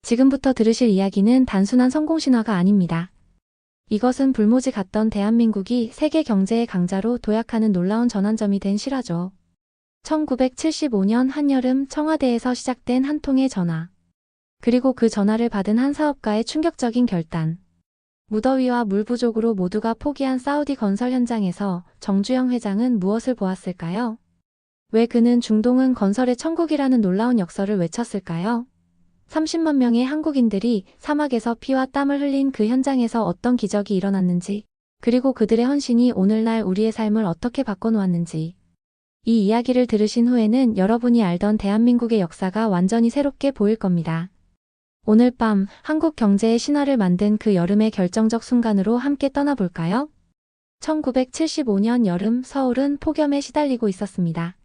지금부터 들으실 이야기는 단순한 성공 신화가 아닙니다. 이것은 불모지 같던 대한민국이 세계 경제의 강자로 도약하는 놀라운 전환점이 된 실화죠. 1975년 한여름 청와대에서 시작된 한 통의 전화. 그리고 그 전화를 받은 한 사업가의 충격적인 결단. 무더위와 물 부족으로 모두가 포기한 사우디 건설 현장에서 정주영 회장은 무엇을 보았을까요? 왜 그는 중동은 건설의 천국이라는 놀라운 역설을 외쳤을까요? 30만 명의 한국인들이 사막에서 피와 땀을 흘린 그 현장에서 어떤 기적이 일어났는지, 그리고 그들의 헌신이 오늘날 우리의 삶을 어떻게 바꿔놓았는지. 이 이야기를 들으신 후에는 여러분이 알던 대한민국의 역사가 완전히 새롭게 보일 겁니다. 오늘 밤 한국 경제의 신화를 만든 그 여름의 결정적 순간으로 함께 떠나볼까요? 1975년 여름 서울은 폭염에 시달리고 있었습니다.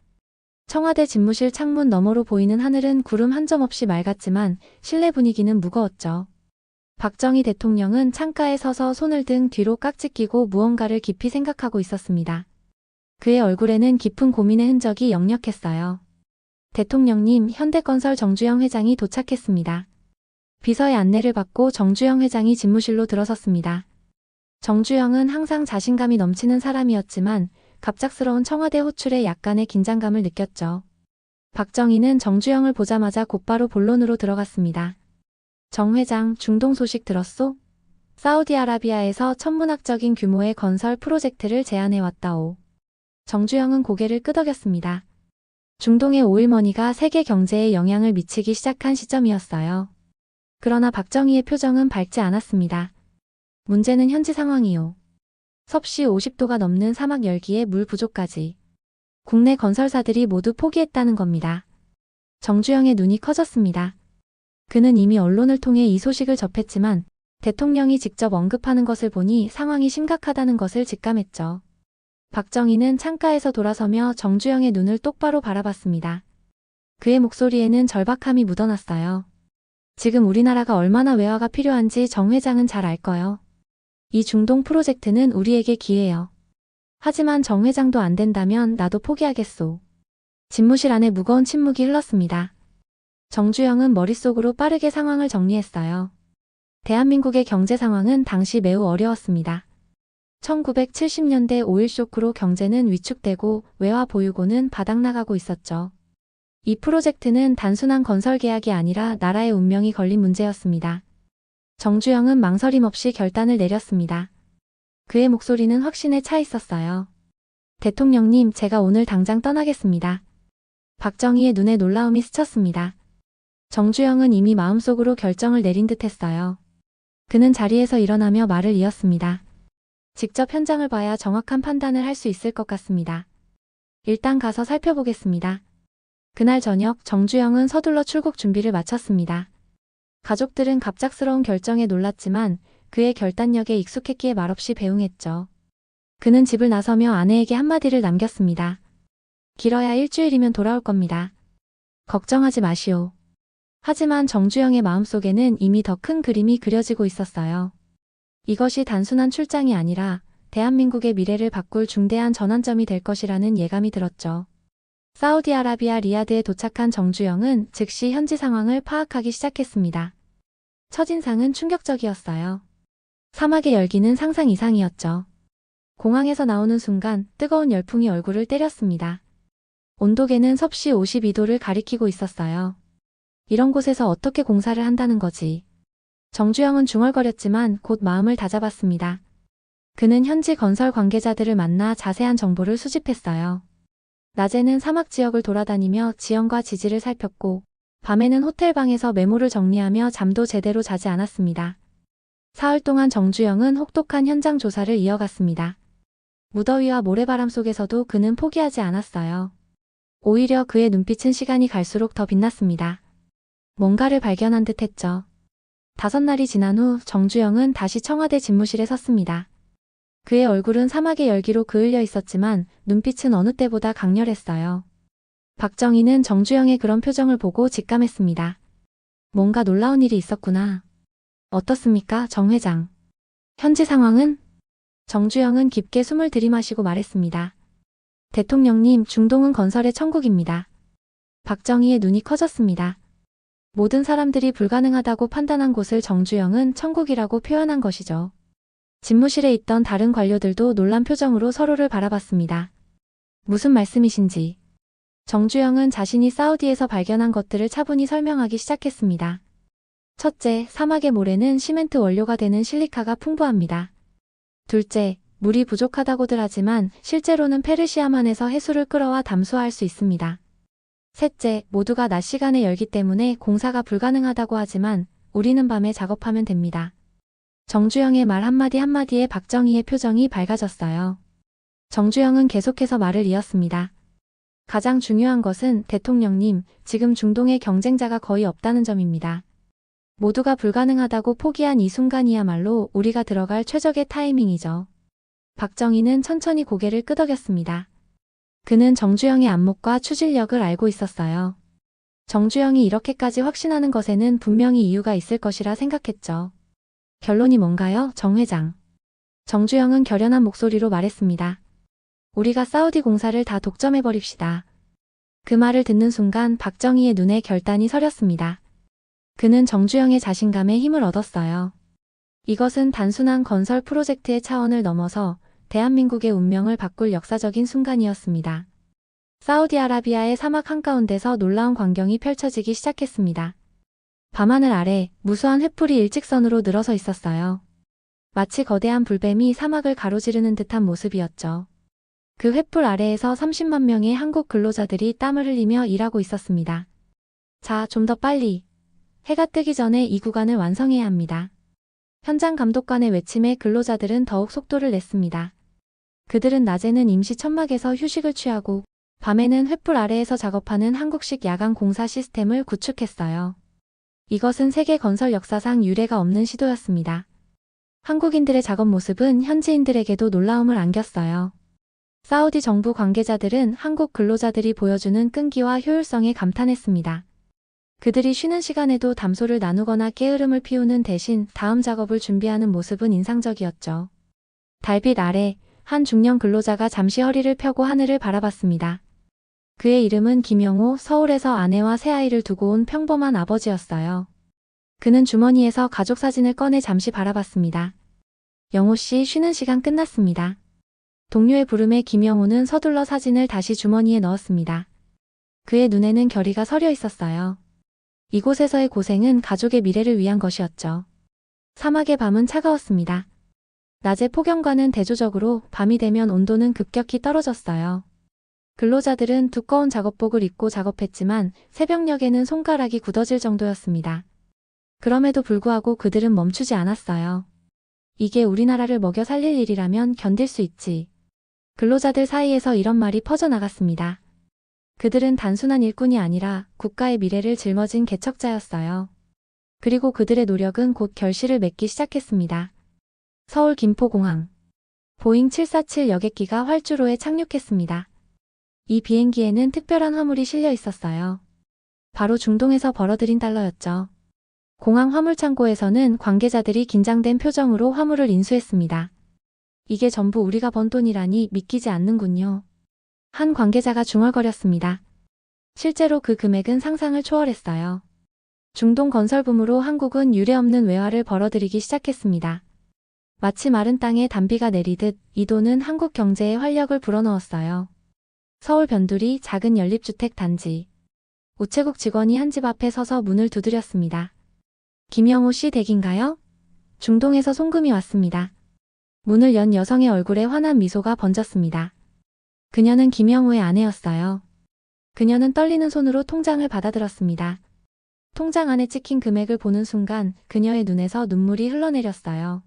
청와대 집무실 창문 너머로 보이는 하늘은 구름 한 점 없이 맑았지만 실내 분위기는 무거웠죠. 박정희 대통령은 창가에 서서 손을 등 뒤로 깍지 끼고 무언가를 깊이 생각하고 있었습니다. 그의 얼굴에는 깊은 고민의 흔적이 역력했어요. 대통령님, 현대건설 정주영 회장이 도착했습니다. 비서의 안내를 받고 정주영 회장이 집무실로 들어섰습니다. 정주영은 항상 자신감이 넘치는 사람이었지만 갑작스러운 청와대 호출에 약간의 긴장감을 느꼈죠. 박정희는 정주영을 보자마자 곧바로 본론으로 들어갔습니다. 정 회장, 중동 소식 들었소? 사우디아라비아에서 천문학적인 규모의 건설 프로젝트를 제안해왔다오. 정주영은 고개를 끄덕였습니다. 중동의 오일머니가 세계 경제에 영향을 미치기 시작한 시점이었어요. 그러나 박정희의 표정은 밝지 않았습니다. 문제는 현지 상황이요. 섭씨 50도가 넘는 사막 열기에 물 부족까지. 국내 건설사들이 모두 포기했다는 겁니다. 정주영의 눈이 커졌습니다. 그는 이미 언론을 통해 이 소식을 접했지만 대통령이 직접 언급하는 것을 보니 상황이 심각하다는 것을 직감했죠. 박정희는 창가에서 돌아서며 정주영의 눈을 똑바로 바라봤습니다. 그의 목소리에는 절박함이 묻어났어요. 지금 우리나라가 얼마나 외화가 필요한지 정 회장은 잘 알 거요. 이 중동 프로젝트는 우리에게 기회요. 하지만 정 회장도 안 된다면 나도 포기하겠소. 집무실 안에 무거운 침묵이 흘렀습니다. 정주영은 머릿속으로 빠르게 상황을 정리했어요. 대한민국의 경제 상황은 당시 매우 어려웠습니다. 1970년대 오일 쇼크로 경제는 위축되고 외화 보유고는 바닥나가고 있었죠. 이 프로젝트는 단순한 건설 계약이 아니라 나라의 운명이 걸린 문제였습니다. 정주영은 망설임 없이 결단을 내렸습니다. 그의 목소리는 확신에 차 있었어요. 대통령님, 제가 오늘 당장 떠나겠습니다. 박정희의 눈에 놀라움이 스쳤습니다. 정주영은 이미 마음속으로 결정을 내린 듯했어요. 그는 자리에서 일어나며 말을 이었습니다. 직접 현장을 봐야 정확한 판단을 할 수 있을 것 같습니다. 일단 가서 살펴보겠습니다. 그날 저녁 정주영은 서둘러 출국 준비를 마쳤습니다. 가족들은 갑작스러운 결정에 놀랐지만 그의 결단력에 익숙했기에 말없이 배웅했죠. 그는 집을 나서며 아내에게 한마디를 남겼습니다. 길어야 일주일이면 돌아올 겁니다. 걱정하지 마시오. 하지만 정주영의 마음속에는 이미 더 큰 그림이 그려지고 있었어요. 이것이 단순한 출장이 아니라 대한민국의 미래를 바꿀 중대한 전환점이 될 것이라는 예감이 들었죠. 사우디아라비아 리야드에 도착한 정주영은 즉시 현지 상황을 파악하기 시작했습니다. 첫인상은 충격적이었어요. 사막의 열기는 상상 이상이었죠. 공항에서 나오는 순간 뜨거운 열풍이 얼굴을 때렸습니다. 온도계는 섭씨 52도를 가리키고 있었어요. 이런 곳에서 어떻게 공사를 한다는 거지? 정주영은 중얼거렸지만 곧 마음을 다잡았습니다. 그는 현지 건설 관계자들을 만나 자세한 정보를 수집했어요. 낮에는 사막 지역을 돌아다니며 지형과 지지를 살폈고 밤에는 호텔방에서 메모를 정리하며 잠도 제대로 자지 않았습니다. 사흘 동안 정주영은 혹독한 현장 조사를 이어갔습니다. 무더위와 모래바람 속에서도 그는 포기하지 않았어요. 오히려 그의 눈빛은 시간이 갈수록 더 빛났습니다. 뭔가를 발견한 듯 했죠. 5날이 지난 후 정주영은 다시 청와대 집무실에 섰습니다. 그의 얼굴은 사막의 열기로 그을려 있었지만 눈빛은 어느 때보다 강렬했어요. 박정희는 정주영의 그런 표정을 보고 직감했습니다. 뭔가 놀라운 일이 있었구나. 어떻습니까, 정 회장? 현지 상황은? 정주영은 깊게 숨을 들이마시고 말했습니다. 대통령님, 중동은 건설의 천국입니다. 박정희의 눈이 커졌습니다. 모든 사람들이 불가능하다고 판단한 곳을 정주영은 천국이라고 표현한 것이죠. 집무실에 있던 다른 관료들도 놀란 표정으로 서로를 바라봤습니다. 무슨 말씀이신지. 정주영은 자신이 사우디에서 발견한 것들을 차분히 설명하기 시작했습니다. 첫째, 사막의 모래는 시멘트 원료가 되는 실리카가 풍부합니다. 둘째, 물이 부족하다고들 하지만 실제로는 페르시아만에서 해수를 끌어와 담수화할 수 있습니다. 셋째, 모두가 낮 시간에 열기 때문에 공사가 불가능하다고 하지만 우리는 밤에 작업하면 됩니다. 정주영의 말 한마디 한마디에 박정희의 표정이 밝아졌어요. 정주영은 계속해서 말을 이었습니다. 가장 중요한 것은 대통령님, 지금 중동에 경쟁자가 거의 없다는 점입니다. 모두가 불가능하다고 포기한 이 순간이야말로 우리가 들어갈 최적의 타이밍이죠. 박정희는 천천히 고개를 끄덕였습니다. 그는 정주영의 안목과 추진력을 알고 있었어요. 정주영이 이렇게까지 확신하는 것에는 분명히 이유가 있을 것이라 생각했죠. 결론이 뭔가요, 정 회장? 정주영은 결연한 목소리로 말했습니다. 우리가 사우디 공사를 다 독점해버립시다. 그 말을 듣는 순간 박정희의 눈에 결단이 서렸습니다. 그는 정주영의 자신감에 힘을 얻었어요. 이것은 단순한 건설 프로젝트의 차원을 넘어서 대한민국의 운명을 바꿀 역사적인 순간이었습니다. 사우디아라비아의 사막 한가운데서 놀라운 광경이 펼쳐지기 시작했습니다. 밤하늘 아래 무수한 횃불이 일직선으로 늘어서 있었어요. 마치 거대한 불뱀이 사막을 가로지르는 듯한 모습이었죠. 그 횃불 아래에서 30만 명의 한국 근로자들이 땀을 흘리며 일하고 있었습니다. 자, 좀 더 빨리. 해가 뜨기 전에 이 구간을 완성해야 합니다. 현장 감독관의 외침에 근로자들은 더욱 속도를 냈습니다. 그들은 낮에는 임시 천막에서 휴식을 취하고 밤에는 횃불 아래에서 작업하는 한국식 야간 공사 시스템을 구축했어요. 이것은 세계 건설 역사상 유례가 없는 시도였습니다. 한국인들의 작업 모습은 현지인들에게도 놀라움을 안겼어요. 사우디 정부 관계자들은 한국 근로자들이 보여주는 끈기와 효율성에 감탄했습니다. 그들이 쉬는 시간에도 담소를 나누거나 게으름을 피우는 대신 다음 작업을 준비하는 모습은 인상적이었죠. 달빛 아래 한 중년 근로자가 잠시 허리를 펴고 하늘을 바라봤습니다. 그의 이름은 김영호, 서울에서 아내와 새 아이를 두고 온 평범한 아버지였어요. 그는 주머니에서 가족 사진을 꺼내 잠시 바라봤습니다. 영호 씨, 쉬는 시간 끝났습니다. 동료의 부름에 김영호는 서둘러 사진을 다시 주머니에 넣었습니다. 그의 눈에는 결의가 서려 있었어요. 이곳에서의 고생은 가족의 미래를 위한 것이었죠. 사막의 밤은 차가웠습니다. 낮의 폭염과는 대조적으로 밤이 되면 온도는 급격히 떨어졌어요. 근로자들은 두꺼운 작업복을 입고 작업했지만 새벽녘에는 손가락이 굳어질 정도였습니다. 그럼에도 불구하고 그들은 멈추지 않았어요. 이게 우리나라를 먹여 살릴 일이라면 견딜 수 있지. 근로자들 사이에서 이런 말이 퍼져나갔습니다. 그들은 단순한 일꾼이 아니라 국가의 미래를 짊어진 개척자였어요. 그리고 그들의 노력은 곧 결실을 맺기 시작했습니다. 서울 김포공항. 보잉 747 여객기가 활주로에 착륙했습니다. 이 비행기에는 특별한 화물이 실려 있었어요. 바로 중동에서 벌어들인 달러였죠. 공항 화물창고에서는 관계자들이 긴장된 표정으로 화물을 인수했습니다. 이게 전부 우리가 번 돈이라니 믿기지 않는군요. 한 관계자가 중얼거렸습니다. 실제로 그 금액은 상상을 초월했어요. 중동 건설붐으로 한국은 유례없는 외화를 벌어들이기 시작했습니다. 마치 마른 땅에 단비가 내리듯 이 돈은 한국 경제에 활력을 불어넣었어요. 서울 변두리 작은 연립주택 단지. 우체국 직원이 한 집 앞에 서서 문을 두드렸습니다. 김영호 씨 댁인가요? 중동에서 송금이 왔습니다. 문을 연 여성의 얼굴에 환한 미소가 번졌습니다. 그녀는 김영호의 아내였어요. 그녀는 떨리는 손으로 통장을 받아들었습니다. 통장 안에 찍힌 금액을 보는 순간 그녀의 눈에서 눈물이 흘러내렸어요.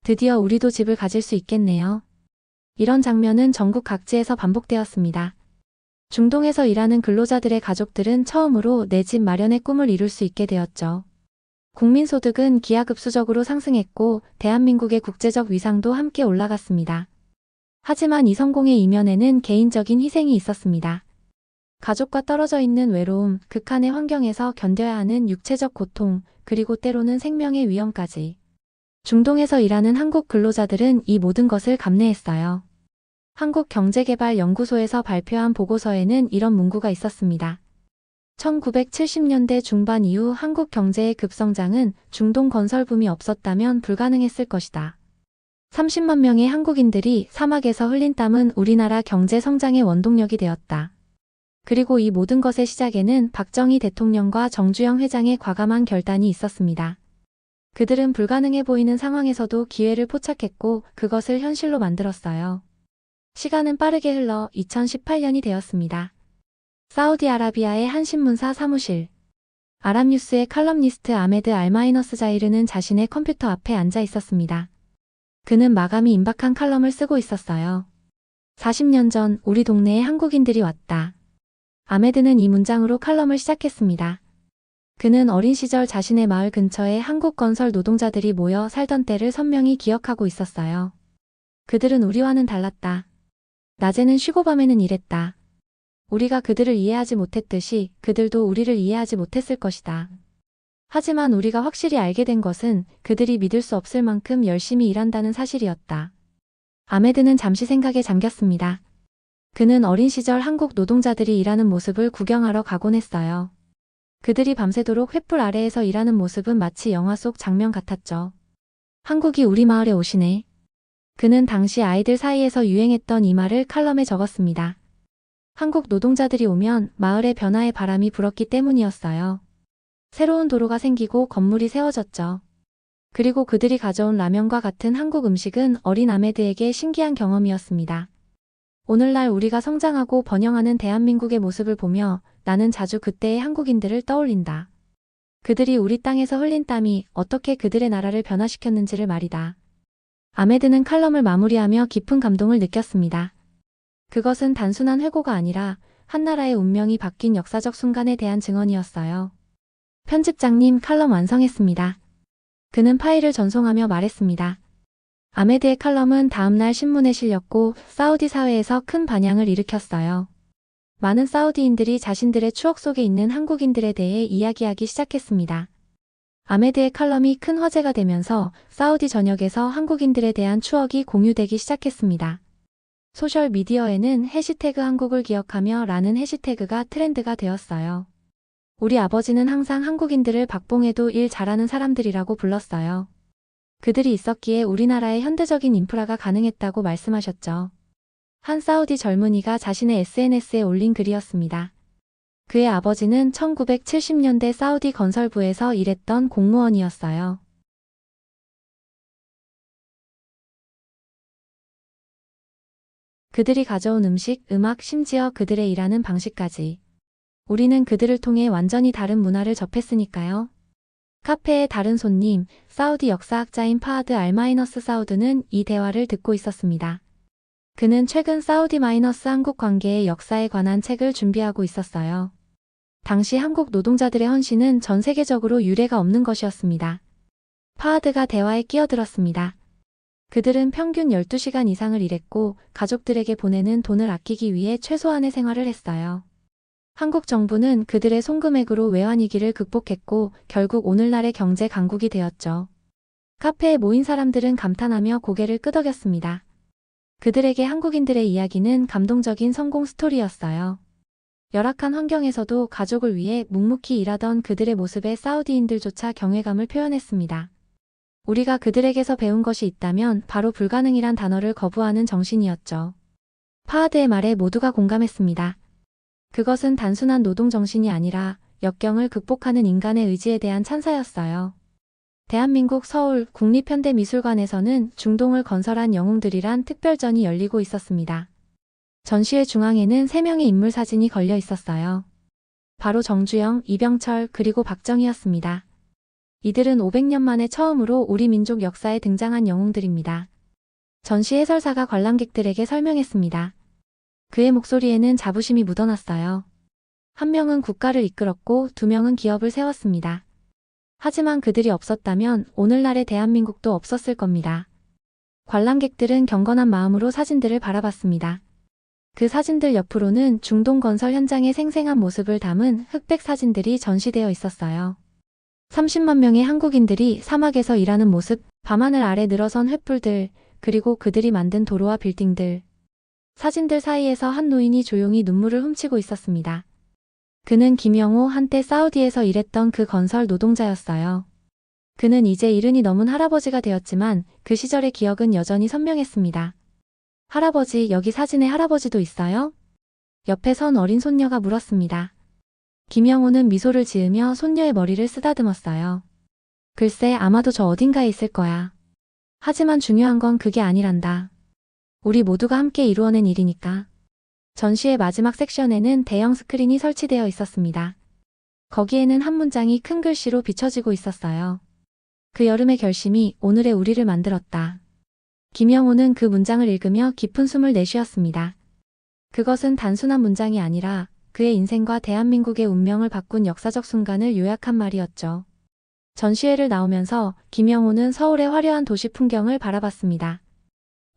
드디어 우리도 집을 가질 수 있겠네요. 이런 장면은 전국 각지에서 반복되었습니다. 중동에서 일하는 근로자들의 가족들은 처음으로 내 집 마련의 꿈을 이룰 수 있게 되었죠. 국민소득은 기하급수적으로 상승했고 대한민국의 국제적 위상도 함께 올라갔습니다. 하지만 이 성공의 이면에는 개인적인 희생이 있었습니다. 가족과 떨어져 있는 외로움, 극한의 환경에서 견뎌야 하는 육체적 고통, 그리고 때로는 생명의 위험까지. 중동에서 일하는 한국 근로자들은 이 모든 것을 감내했어요. 한국경제개발연구소에서 발표한 보고서에는 이런 문구가 있었습니다. 1970년대 중반 이후 한국 경제의 급성장은 중동 건설붐이 없었다면 불가능했을 것이다. 30만 명의 한국인들이 사막에서 흘린 땀은 우리나라 경제 성장의 원동력이 되었다. 그리고 이 모든 것의 시작에는 박정희 대통령과 정주영 회장의 과감한 결단이 있었습니다. 그들은 불가능해 보이는 상황에서도 기회를 포착했고 그것을 현실로 만들었어요. 시간은 빠르게 흘러 2018년이 되었습니다. 사우디아라비아의 한 신문사 사무실. 아랍뉴스의 칼럼니스트 아메드 알마이너스자이르는 자신의 컴퓨터 앞에 앉아 있었습니다. 그는 마감이 임박한 칼럼을 쓰고 있었어요. 40년 전 우리 동네에 한국인들이 왔다. 아메드는 이 문장으로 칼럼을 시작했습니다. 그는 어린 시절 자신의 마을 근처에 한국 건설 노동자들이 모여 살던 때를 선명히 기억하고 있었어요. 그들은 우리와는 달랐다. 낮에는 쉬고 밤에는 일했다. 우리가 그들을 이해하지 못했듯이 그들도 우리를 이해하지 못했을 것이다. 하지만 우리가 확실히 알게 된 것은 그들이 믿을 수 없을 만큼 열심히 일한다는 사실이었다. 아메드는 잠시 생각에 잠겼습니다. 그는 어린 시절 한국 노동자들이 일하는 모습을 구경하러 가곤 했어요. 그들이 밤새도록 횃불 아래에서 일하는 모습은 마치 영화 속 장면 같았죠. 한국이 우리 마을에 오시네. 그는 당시 아이들 사이에서 유행했던 이 말을 칼럼에 적었습니다. 한국 노동자들이 오면 마을에 변화의 바람이 불었기 때문이었어요. 새로운 도로가 생기고 건물이 세워졌죠. 그리고 그들이 가져온 라면과 같은 한국 음식은 어린 아메드에게 신기한 경험이었습니다. 오늘날 우리가 성장하고 번영하는 대한민국의 모습을 보며 나는 자주 그때의 한국인들을 떠올린다. 그들이 우리 땅에서 흘린 땀이 어떻게 그들의 나라를 변화시켰는지를 말이다. 아메드는 칼럼을 마무리하며 깊은 감동을 느꼈습니다. 그것은 단순한 회고가 아니라 한 나라의 운명이 바뀐 역사적 순간에 대한 증언이었어요. 편집장님, 칼럼 완성했습니다. 그는 파일을 전송하며 말했습니다. 아메드의 칼럼은 다음날 신문에 실렸고 사우디 사회에서 큰 반향을 일으켰어요. 많은 사우디인들이 자신들의 추억 속에 있는 한국인들에 대해 이야기하기 시작했습니다. 아메드의 칼럼이 큰 화제가 되면서 사우디 전역에서 한국인들에 대한 추억이 공유되기 시작했습니다. 소셜미디어에는 해시태그 한국을 기억하며 라는 해시태그가 트렌드가 되었어요. 우리 아버지는 항상 한국인들을 박봉해도 일 잘하는 사람들이라고 불렀어요. 그들이 있었기에 우리나라의 현대적인 인프라가 가능했다고 말씀하셨죠. 한 사우디 젊은이가 자신의 SNS에 올린 글이었습니다. 그의 아버지는 1970년대 사우디 건설부에서 일했던 공무원이었어요. 그들이 가져온 음식, 음악, 심지어 그들의 일하는 방식까지. 우리는 그들을 통해 완전히 다른 문화를 접했으니까요. 카페의 다른 손님, 사우디 역사학자인 파하드 알마이너스 사우드는 이 대화를 듣고 있었습니다. 그는 최근 사우디 마이너스 한국 관계의 역사에 관한 책을 준비하고 있었어요. 당시 한국 노동자들의 헌신은 전 세계적으로 유례가 없는 것이었습니다. 파하드가 대화에 끼어들었습니다. 그들은 평균 12시간 이상을 일했고 가족들에게 보내는 돈을 아끼기 위해 최소한의 생활을 했어요. 한국 정부는 그들의 송금액으로 외환위기를 극복했고 결국 오늘날의 경제 강국이 되었죠. 카페에 모인 사람들은 감탄하며 고개를 끄덕였습니다. 그들에게 한국인들의 이야기는 감동적인 성공 스토리였어요. 열악한 환경에서도 가족을 위해 묵묵히 일하던 그들의 모습에 사우디인들조차 경외감을 표현했습니다. 우리가 그들에게서 배운 것이 있다면 바로 불가능이란 단어를 거부하는 정신이었죠. 파하드의 말에 모두가 공감했습니다. 그것은 단순한 노동 정신이 아니라 역경을 극복하는 인간의 의지에 대한 찬사였어요. 대한민국 서울 국립현대미술관에서는 중동을 건설한 영웅들이란 특별전이 열리고 있었습니다. 전시회 중앙에는 3명의 인물 사진이 걸려 있었어요. 바로 정주영, 이병철, 그리고 박정희였습니다. 이들은 500년 만에 처음으로 우리 민족 역사에 등장한 영웅들입니다. 전시 해설사가 관람객들에게 설명했습니다. 그의 목소리에는 자부심이 묻어났어요. 한 명은 국가를 이끌었고 2명은 기업을 세웠습니다. 하지만 그들이 없었다면 오늘날의 대한민국도 없었을 겁니다. 관람객들은 경건한 마음으로 사진들을 바라봤습니다. 그 사진들 옆으로는 중동 건설 현장의 생생한 모습을 담은 흑백 사진들이 전시되어 있었어요. 30만 명의 한국인들이 사막에서 일하는 모습, 밤하늘 아래 늘어선 횃불들, 그리고 그들이 만든 도로와 빌딩들. 사진들 사이에서 한 노인이 조용히 눈물을 훔치고 있었습니다. 그는 김영호, 한때 사우디에서 일했던 그 건설 노동자였어요. 그는 이제 70이 넘은 할아버지가 되었지만 그 시절의 기억은 여전히 선명했습니다. 할아버지, 여기 사진에 할아버지도 있어요? 옆에 선 어린 손녀가 물었습니다. 김영호는 미소를 지으며 손녀의 머리를 쓰다듬었어요. 글쎄, 아마도 저 어딘가에 있을 거야. 하지만 중요한 건 그게 아니란다. 우리 모두가 함께 이루어낸 일이니까. 전시의 마지막 섹션에는 대형 스크린이 설치되어 있었습니다. 거기에는 한 문장이 큰 글씨로 비춰지고 있었어요. 그 여름의 결심이 오늘의 우리를 만들었다. 김영호는 그 문장을 읽으며 깊은 숨을 내쉬었습니다. 그것은 단순한 문장이 아니라 그의 인생과 대한민국의 운명을 바꾼 역사적 순간을 요약한 말이었죠. 전시회를 나오면서 김영호는 서울의 화려한 도시 풍경을 바라봤습니다.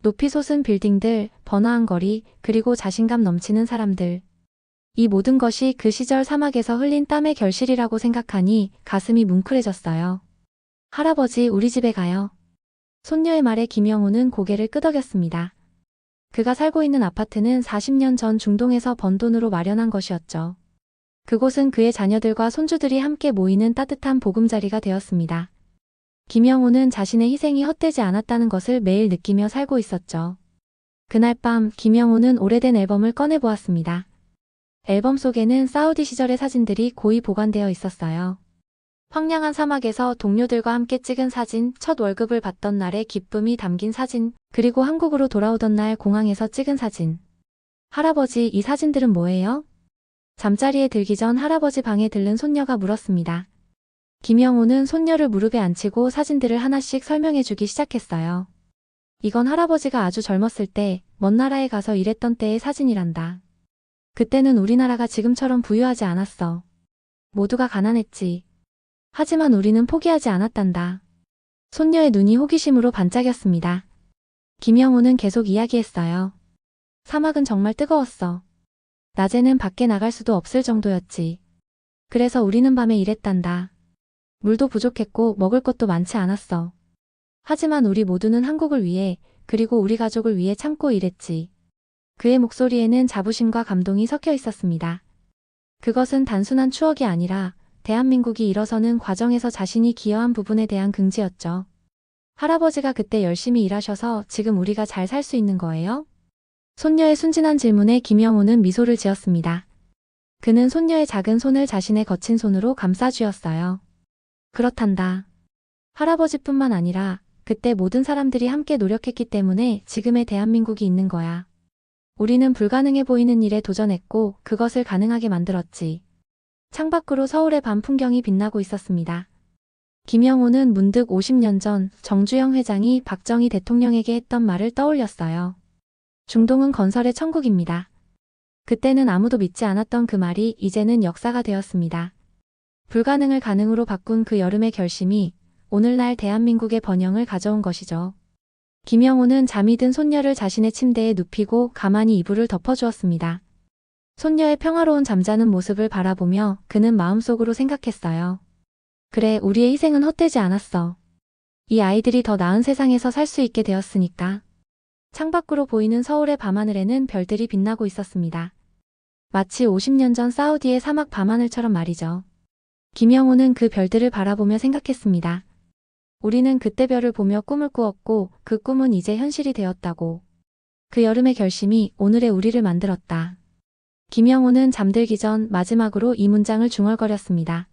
높이 솟은 빌딩들, 번화한 거리, 그리고 자신감 넘치는 사람들. 이 모든 것이 그 시절 사막에서 흘린 땀의 결실이라고 생각하니 가슴이 뭉클해졌어요. 할아버지, 우리 집에 가요. 손녀의 말에 김영호는 고개를 끄덕였습니다. 그가 살고 있는 아파트는 40년 전 중동에서 번 돈으로 마련한 것이었죠. 그곳은 그의 자녀들과 손주들이 함께 모이는 따뜻한 보금자리가 되었습니다. 김영호는 자신의 희생이 헛되지 않았다는 것을 매일 느끼며 살고 있었죠. 그날 밤 김영호는 오래된 앨범을 꺼내보았습니다. 앨범 속에는 사우디 시절의 사진들이 고이 보관되어 있었어요. 황량한 사막에서 동료들과 함께 찍은 사진, 첫 월급을 받던 날의 기쁨이 담긴 사진, 그리고 한국으로 돌아오던 날 공항에서 찍은 사진. 할아버지, 이 사진들은 뭐예요? 잠자리에 들기 전 할아버지 방에 들른 손녀가 물었습니다. 김영호는 손녀를 무릎에 앉히고 사진들을 하나씩 설명해주기 시작했어요. 이건 할아버지가 아주 젊었을 때 먼 나라에 가서 일했던 때의 사진이란다. 그때는 우리나라가 지금처럼 부유하지 않았어. 모두가 가난했지. 하지만 우리는 포기하지 않았단다. 손녀의 눈이 호기심으로 반짝였습니다. 김영호는 계속 이야기했어요. 사막은 정말 뜨거웠어. 낮에는 밖에 나갈 수도 없을 정도였지. 그래서 우리는 밤에 일했단다. 물도 부족했고 먹을 것도 많지 않았어. 하지만 우리 모두는 한국을 위해, 그리고 우리 가족을 위해 참고 일했지. 그의 목소리에는 자부심과 감동이 섞여 있었습니다. 그것은 단순한 추억이 아니라 대한민국이 일어서는 과정에서 자신이 기여한 부분에 대한 긍지였죠. 할아버지가 그때 열심히 일하셔서 지금 우리가 잘 살 수 있는 거예요? 손녀의 순진한 질문에 김영호는 미소를 지었습니다. 그는 손녀의 작은 손을 자신의 거친 손으로 감싸주었어요. 그렇단다. 할아버지뿐만 아니라 그때 모든 사람들이 함께 노력했기 때문에 지금의 대한민국이 있는 거야. 우리는 불가능해 보이는 일에 도전했고 그것을 가능하게 만들었지. 창밖으로 서울의 밤 풍경이 빛나고 있었습니다. 김영호는 문득 50년 전 정주영 회장이 박정희 대통령에게 했던 말을 떠올렸어요. 중동은 건설의 천국입니다. 그때는 아무도 믿지 않았던 그 말이 이제는 역사가 되었습니다. 불가능을 가능으로 바꾼 그 여름의 결심이 오늘날 대한민국의 번영을 가져온 것이죠. 김영호는 잠이 든 손녀를 자신의 침대에 눕히고 가만히 이불을 덮어주었습니다. 손녀의 평화로운 잠자는 모습을 바라보며 그는 마음속으로 생각했어요. 그래, 우리의 희생은 헛되지 않았어. 이 아이들이 더 나은 세상에서 살 수 있게 되었으니까. 창밖으로 보이는 서울의 밤하늘에는 별들이 빛나고 있었습니다. 마치 50년 전 사우디의 사막 밤하늘처럼 말이죠. 김영호는 그 별들을 바라보며 생각했습니다. 우리는 그때 별을 보며 꿈을 꾸었고 그 꿈은 이제 현실이 되었다고. 그 여름의 결심이 오늘의 우리를 만들었다. 김영호는 잠들기 전 마지막으로 이 문장을 중얼거렸습니다.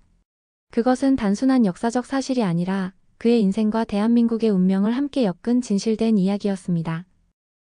그것은 단순한 역사적 사실이 아니라 그의 인생과 대한민국의 운명을 함께 엮은 진실된 이야기였습니다.